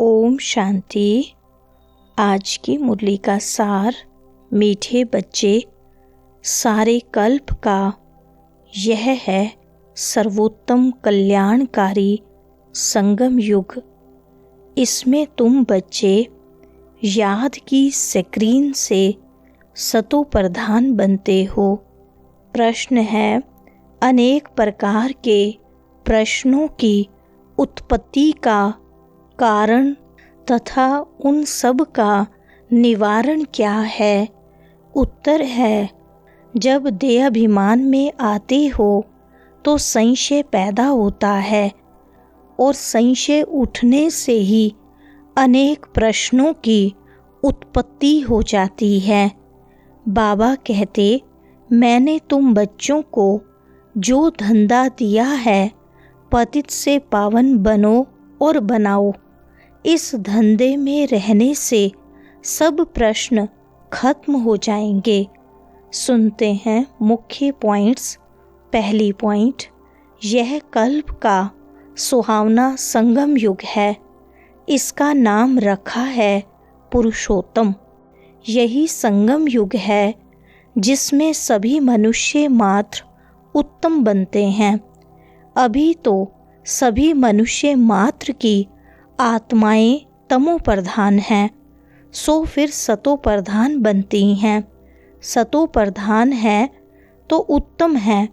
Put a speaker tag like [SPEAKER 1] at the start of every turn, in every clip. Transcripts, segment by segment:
[SPEAKER 1] ओम शांति। आज की मुरली का सार। मीठे बच्चे, सारे कल्प का यह है सर्वोत्तम कल्याणकारी संगम युग। इसमें तुम बच्चे याद की स्क्रीन से सतो प्रधान बनते हो। प्रश्न है, अनेक प्रकार के प्रश्नों की उत्पत्ति का कारण तथा उन सब का निवारण क्या है? उत्तर है, जब देहाभिमान में आते हो तो संशय पैदा होता है और संशय उठने से ही अनेक प्रश्नों की उत्पत्ति हो जाती है। बाबा कहते, मैंने तुम बच्चों को जो धंधा दिया है, पतित से पावन बनो और बनाओ। इस धंधे में रहने से सब प्रश्न खत्म हो जाएंगे। सुनते हैं मुख्य पॉइंट्स। पहली पॉइंट, यह कल्प का सुहावना संगम युग है। इसका नाम रखा है पुरुषोत्तम। यही संगम युग है जिसमें सभी मनुष्य मात्र उत्तम बनते हैं। अभी तो सभी मनुष्य मात्र की आत्माएं तमो प्रधान हैं, सो फिर सतो प्रधान बनती हैं। सतो प्रधान है तो उत्तम है।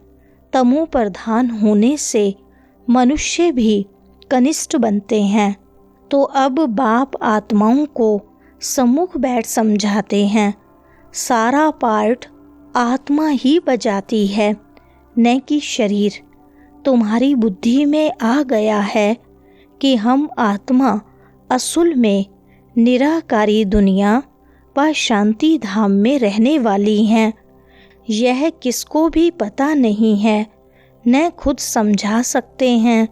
[SPEAKER 1] तमो प्रधान होने से मनुष्य भी कनिष्ठ बनते हैं। तो अब बाप आत्माओं को सम्मुख बैठ समझाते हैं। सारा पार्ट आत्मा ही बजाती है, न कि शरीर। तुम्हारी बुद्धि में आ गया है कि हम आत्मा असुल में निराकारी दुनिया व शांति धाम में रहने वाली हैं। यह किसको भी पता नहीं है, न खुद समझा सकते हैं।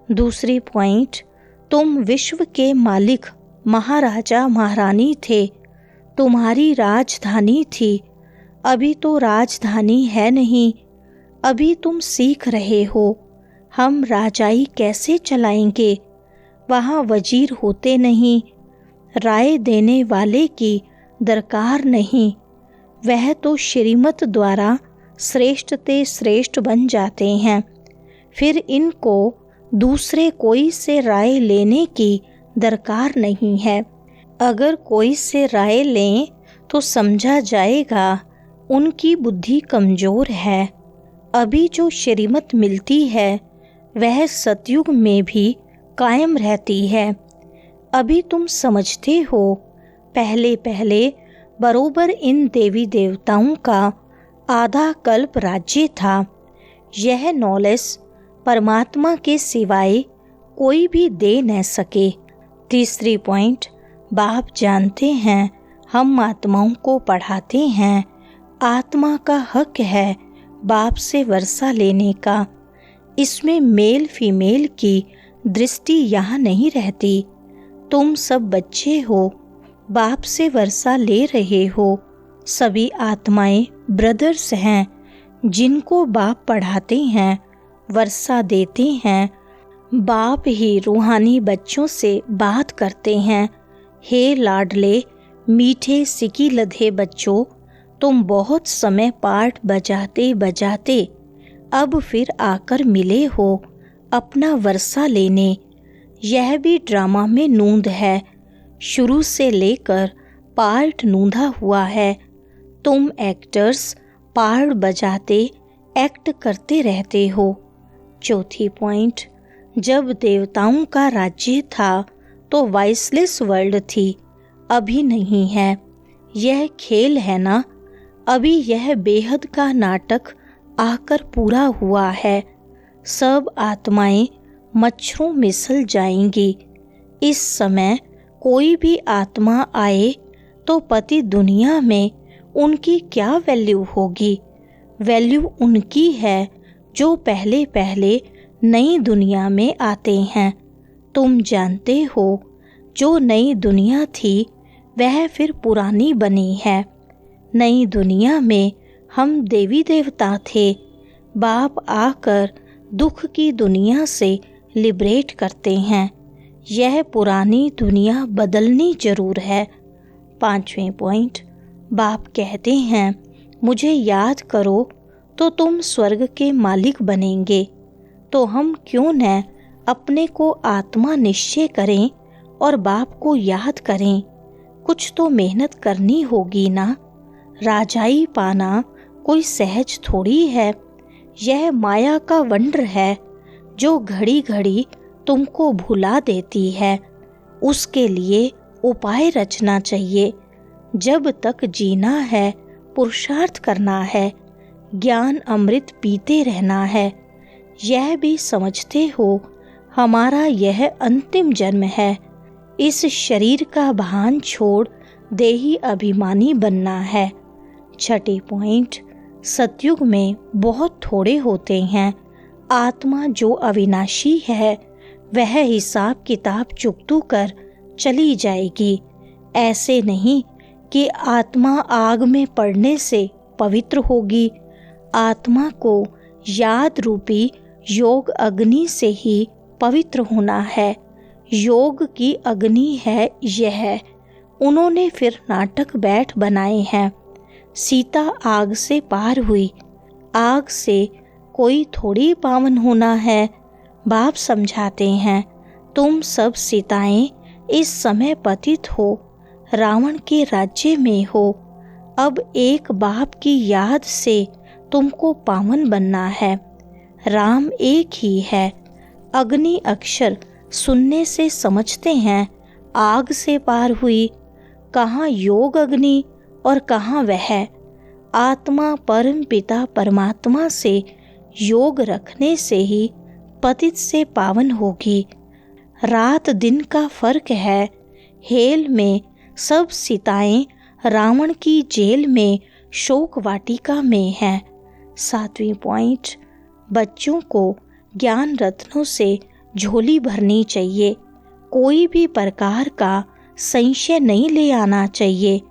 [SPEAKER 1] दूसरी पॉइंट, तुम विश्व के मालिक महाराजा महारानी थे। तुम्हारी राजधानी थी। अभी तो राजधानी है नहीं। अभी तुम सीख रहे हो हम राजाई कैसे चलाएंगे। वहाँ वजीर होते नहीं, राय देने वाले की दरकार नहीं। वह तो श्रीमत द्वारा श्रेष्ठ ते श्रेष्ठ बन जाते हैं। फिर इनको दूसरे कोई से राय लेने की दरकार नहीं है। अगर कोई से राय लें तो समझा जाएगा उनकी बुद्धि कमज़ोर है। अभी जो श्रीमत मिलती है वह सतयुग में भी कायम रहती है। अभी तुम समझते हो, पहले पहले बरोबर इन देवी देवताओं का आधा कल्प राज्य था। यह नॉलेज परमात्मा के सिवाय कोई भी दे न सके। तीसरी पॉइंट, बाप जानते हैं हम आत्माओं को पढ़ाते हैं। आत्मा का हक है बाप से वर्षा लेने का। इसमें मेल फीमेल की दृष्टि यहाँ नहीं रहती। तुम सब बच्चे हो, बाप से वर्षा ले रहे हो। सभी आत्माएं ब्रदर्स हैं जिनको बाप पढ़ाते हैं, वर्षा देते हैं। बाप ही रूहानी बच्चों से बात करते हैं। हे लाडले मीठे सिकी लधे बच्चों, तुम बहुत समय पाठ बजाते बजाते अब फिर आकर मिले हो अपना वर्षा लेने। यह भी ड्रामा में नूंद है। शुरू से लेकर पार्ट नूंदा हुआ है। तुम एक्टर्स पार्ट बजाते एक्ट करते रहते हो। चौथी पॉइंट, जब देवताओं का राज्य था तो वॉइसलेस वर्ल्ड थी, अभी नहीं है। यह खेल है ना। अभी यह बेहद का नाटक आकर पूरा हुआ है। सब आत्माएं मच्छरों मिसल जाएंगी। इस समय कोई भी आत्मा आए तो पति दुनिया में उनकी क्या वैल्यू होगी? वैल्यू उनकी है जो पहले पहले नई दुनिया में आते हैं। तुम जानते हो जो नई दुनिया थी वह फिर पुरानी बनी है। नई दुनिया में हम देवी देवता थे। बाप आकर दुख की दुनिया से लिबरेट करते हैं। यह पुरानी दुनिया बदलनी जरूर है। 5वें पॉइंट, बाप कहते हैं मुझे याद करो तो तुम स्वर्ग के मालिक बनेंगे। तो हम क्यों न अपने को आत्मा निश्चय करें और बाप को याद करें। कुछ तो मेहनत करनी होगी ना। राजाई पाना कोई सहज थोड़ी है। यह माया का वंडर है जो घड़ी घड़ी तुमको भुला देती है। उसके लिए उपाय रचना चाहिए। जब तक जीना है पुरुषार्थ करना है, ज्ञान अमृत पीते रहना है। यह भी समझते हो हमारा यह अंतिम जन्म है। इस शरीर का भान छोड़ देही अभिमानी बनना है। 6 पॉइंट, सतयुग में बहुत थोड़े होते हैं। आत्मा जो अविनाशी है वह हिसाब किताब चुकतू कर चली जाएगी। ऐसे नहीं कि आत्मा आग में पड़ने से पवित्र होगी। आत्मा को याद रूपी योग अग्नि से ही पवित्र होना है। योग की अग्नि है यह। उन्होंने फिर नाटक बैठ बनाए हैं। सीता आग से पार हुई। आग से कोई थोड़ी पावन होना है। बाप समझाते हैं तुम सब सीताएं इस समय पतित हो, रावण के राज्य में हो। अब एक बाप की याद से तुमको पावन बनना है। राम एक ही है। अग्नि अक्षर सुनने से समझते हैं आग से पार हुई। कहाँ योग अग्नि और कहाँ वह। आत्मा परम पिता परमात्मा से योग रखने से ही पतित से पावन होगी। रात दिन का फर्क है। हेल में सब सीताएं रावण की जेल में शोक वाटिका में हैं। 7वें पॉइंट, बच्चों को ज्ञान रत्नों से झोली भरनी चाहिए। कोई भी प्रकार का संशय नहीं ले आना चाहिए।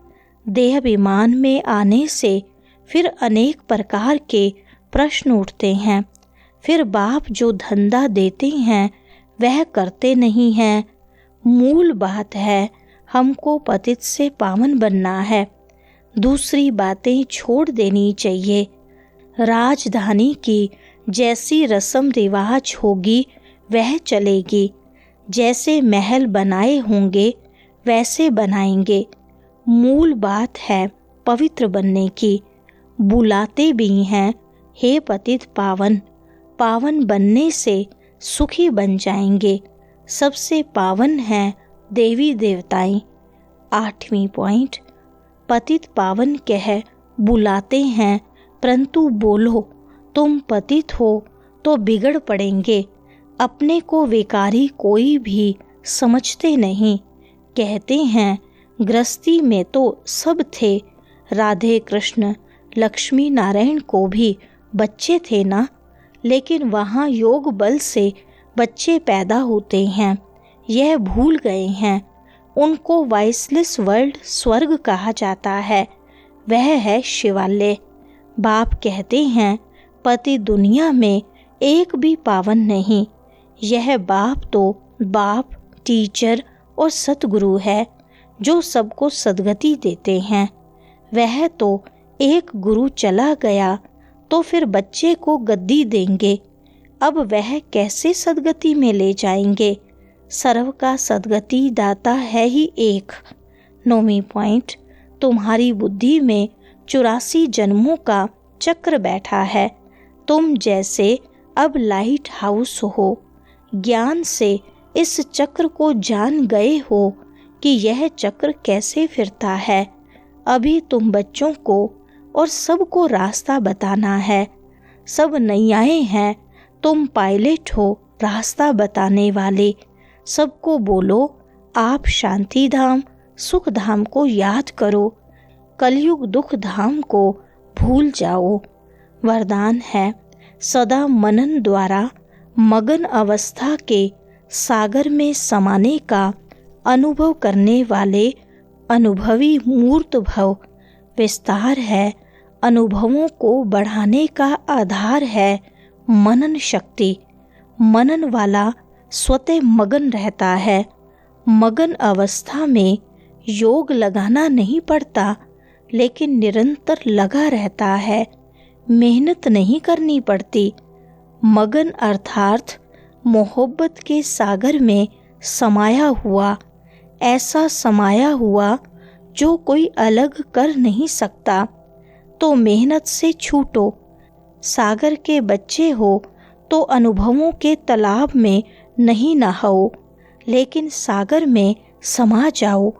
[SPEAKER 1] देहाभिमान में आने से फिर अनेक प्रकार के प्रश्न उठते हैं। फिर बाप जो धंधा देते हैं वह करते नहीं हैं। मूल बात है हमको पतित से पावन बनना है। दूसरी बातें छोड़ देनी चाहिए। राजधानी की जैसी रस्म रिवाज होगी वह चलेगी। जैसे महल बनाए होंगे वैसे बनाएंगे। मूल बात है पवित्र बनने की। बुलाते भी हैं हे पतित पावन। पावन बनने से सुखी बन जाएंगे। सबसे पावन हैं देवी देवताएं। 8वीं पॉइंट, पतित पावन कह बुलाते हैं परंतु बोलो तुम पतित हो तो बिगड़ पड़ेंगे। अपने को विकारी कोई भी समझते नहीं। कहते हैं गृहस्थी में तो सब थे। राधे कृष्ण लक्ष्मी नारायण को भी बच्चे थे ना। लेकिन वहाँ योग बल से बच्चे पैदा होते हैं। यह भूल गए हैं। उनको वाइसलेस वर्ल्ड स्वर्ग कहा जाता है। वह है शिवालय। बाप कहते हैं पति दुनिया में एक भी पावन नहीं। यह बाप तो बाप, टीचर और सतगुरु है जो सबको सद्गति देते हैं। वह तो एक गुरु चला गया तो फिर बच्चे को गद्दी देंगे। अब वह कैसे सद्गति में ले जाएंगे। सर्व का सद्गति दाता है ही एक। 9वीं पॉइंट, तुम्हारी बुद्धि में 84 जन्मों का चक्र बैठा है। तुम जैसे अब लाइट हाउस हो। ज्ञान से इस चक्र को जान गए हो कि यह चक्र कैसे फिरता है। अभी तुम बच्चों को और सबको रास्ता बताना है। सब नैयाए हैं। तुम पायलट हो, रास्ता बताने वाले। सबको बोलो आप शांति धाम सुख धाम को याद करो। कलयुग दुख धाम को भूल जाओ। वरदान है सदा मनन द्वारा मगन अवस्था के सागर में समाने का अनुभव करने वाले अनुभवी मूर्त भव। विस्तार है अनुभवों को बढ़ाने का आधार है मनन शक्ति। मनन वाला स्वतः मगन रहता है। मगन अवस्था में योग लगाना नहीं पड़ता, लेकिन निरंतर लगा रहता है, मेहनत नहीं करनी पड़ती। मगन अर्थात मोहब्बत के सागर में समाया हुआ, ऐसा समाया हुआ जो कोई अलग कर नहीं सकता। तो मेहनत से छूटो। सागर के बच्चे हो तो अनुभवों के तालाब में नहीं नहाओ, लेकिन सागर में समा जाओ,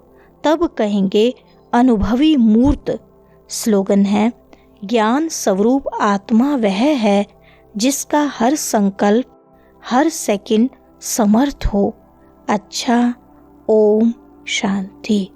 [SPEAKER 1] तब कहेंगे अनुभवी मूर्त। स्लोगन है, ज्ञान स्वरूप आत्मा वह है जिसका हर संकल्प, हर सेकंड समर्थ हो। अच्छा, ओम शांति।